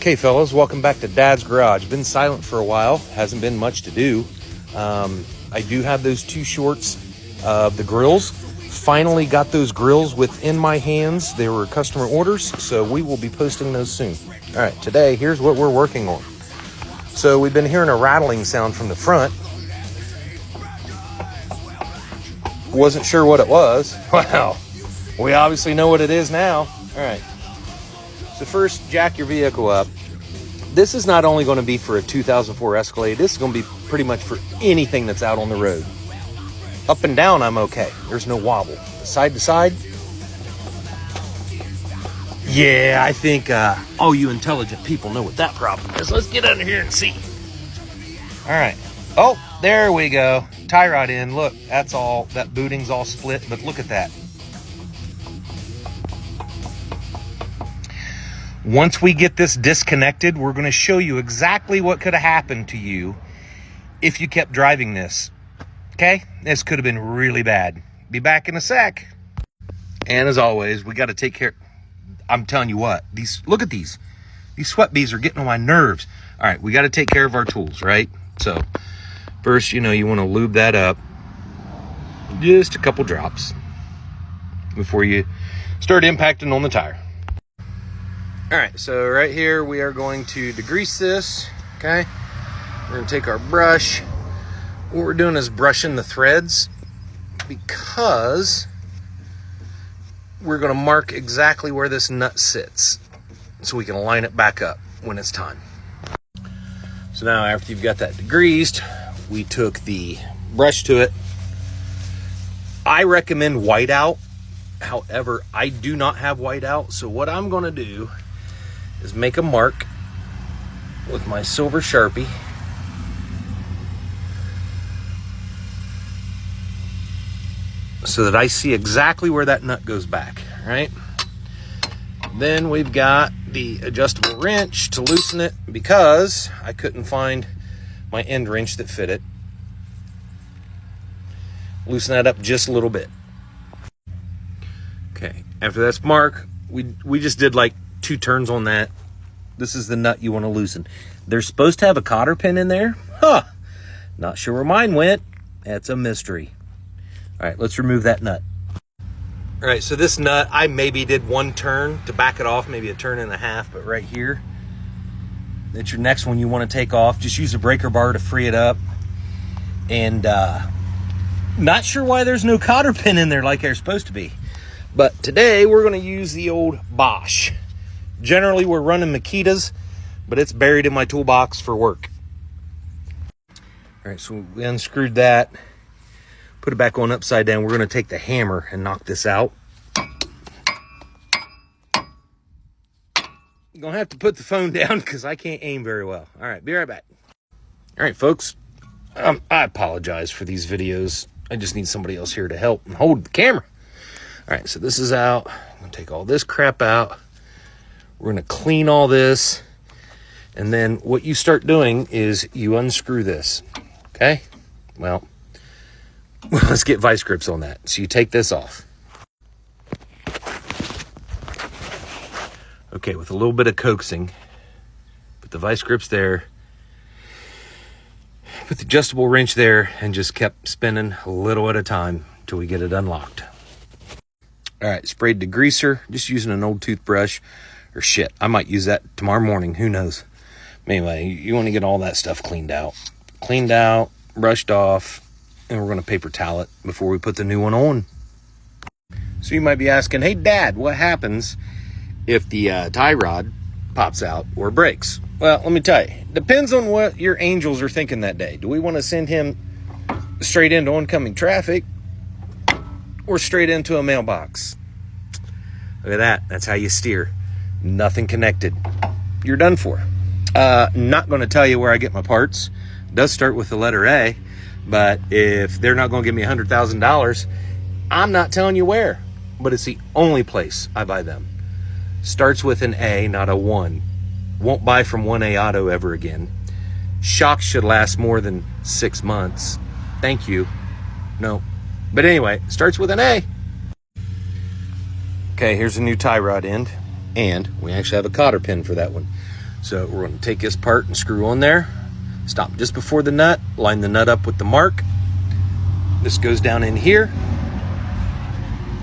Okay, fellas, welcome back to Dad's Garage. Been silent for a while. Hasn't been much to do. I do have those two shorts of the grills. Finally got those grills within my hands. They were customer orders, so we will be posting those soon. All right, today, here's what we're working on. So we've been hearing a rattling sound from the front. Wasn't sure what it was. Wow, we obviously know what it is now. All right. So first, jack your vehicle up. This is not only going to be for a 2004 Escalade, this is going to be pretty much for anything that's out on the road. Up and down, I'm okay. There's no wobble. Side to side, yeah, I think all you intelligent people know what that problem is. Let's get under here and see. All right. Oh, there we go. Tie rod in. Look, that's all. That booting's all split, but look at that. Once we get this disconnected, we're going to show you exactly what could have happened to you if you kept driving this. Okay? This could have been really bad. Be back in a sec. And as always, we got to take care. I'm telling you what, look at these. These sweat beads are getting on my nerves. All right, we got to take care of our tools, right? So first, you want to lube that up. Just a couple drops before you start impacting on the tire. All right, so right here, we are going to degrease this, okay? We're gonna take our brush. What we're doing is brushing the threads because we're gonna mark exactly where this nut sits so we can line it back up when it's time. So now after you've got that degreased, we took the brush to it. I recommend whiteout. However, I do not have whiteout, so what I'm gonna do is make a mark with my silver Sharpie. So that I see exactly where that nut goes back, right? Then we've got the adjustable wrench to loosen it because I couldn't find my end wrench that fit it. Loosen that up just a little bit. Okay, after that's marked, we just did like 2 turns on that. This is the nut you want to loosen. They're supposed to have a cotter pin in there. Huh. Not sure where mine went. That's a mystery. All right, let's remove that nut. All right, so this nut, I maybe did 1 turn to back it off, maybe a turn and a half, but right here, that's your next one you want to take off. Just use a breaker bar to free it up. And not sure why there's no cotter pin in there like there's supposed to be. But today we're going to use the old Bosch. Generally we're running Makitas, but it's buried in my toolbox for work. All right, so we unscrewed that, put it back on upside down. We're going to take the hammer and knock this out. You're going to have to put the phone down because I can't aim very well. All right, be right back. All right, folks, I apologize for these videos. I just need somebody else here to help and hold the camera. All right, so this is out. I'm going to take all this crap out. We're going to clean all this. And then what you start doing is you unscrew this, okay? Well, let's get vice grips on that. So you take this off. Okay, with a little bit of coaxing, put the vice grips there. Put the adjustable wrench there and just kept spinning a little at a time till we get it unlocked. All right, sprayed degreaser, just using an old toothbrush, or shit, I might use that tomorrow morning, who knows. Anyway, you want to get all that stuff cleaned out, brushed off, and we're going to paper towel it before we put the new one on. So you might be asking, hey Dad, what happens if the tie rod pops out or breaks? Well, let me tell you, depends on what your angels are thinking that day. Do we want to send him straight into oncoming traffic or straight into a mailbox? Look at that. That's how you steer. Nothing connected. You're done for. Not going to tell you where I get my parts. It does start with the letter A, but if they're not going to give me $100,000, I'm not telling you where, but it's the only place I buy them. Starts with an A, not a 1. Won't buy from 1A Auto ever again. Shocks should last more than 6 months. Thank you. No. But anyway, starts with an A. Okay, here's a new tie rod end, and we actually have a cotter pin for that one. So we're going to take this part and screw on there. Stop just before the nut, line the nut up with the mark. This goes down in here,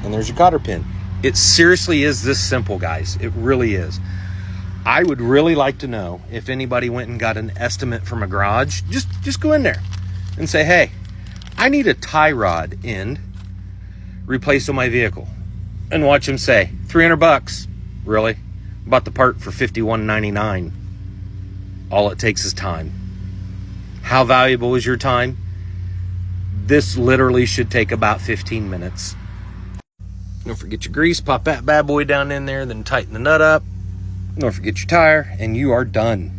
and there's your cotter pin. It seriously is this simple, guys. It really is. I would really like to know if anybody went and got an estimate from a garage. Just go in there and say, hey, I need a tie rod end replaced on my vehicle. And watch them say, $300. Really? Bought the part for $51.99. All it takes is time. How valuable is your time? This literally should take about 15 minutes. Don't forget your grease. Pop that bad boy down in there, then tighten the nut up. Don't forget your tire, and you are done.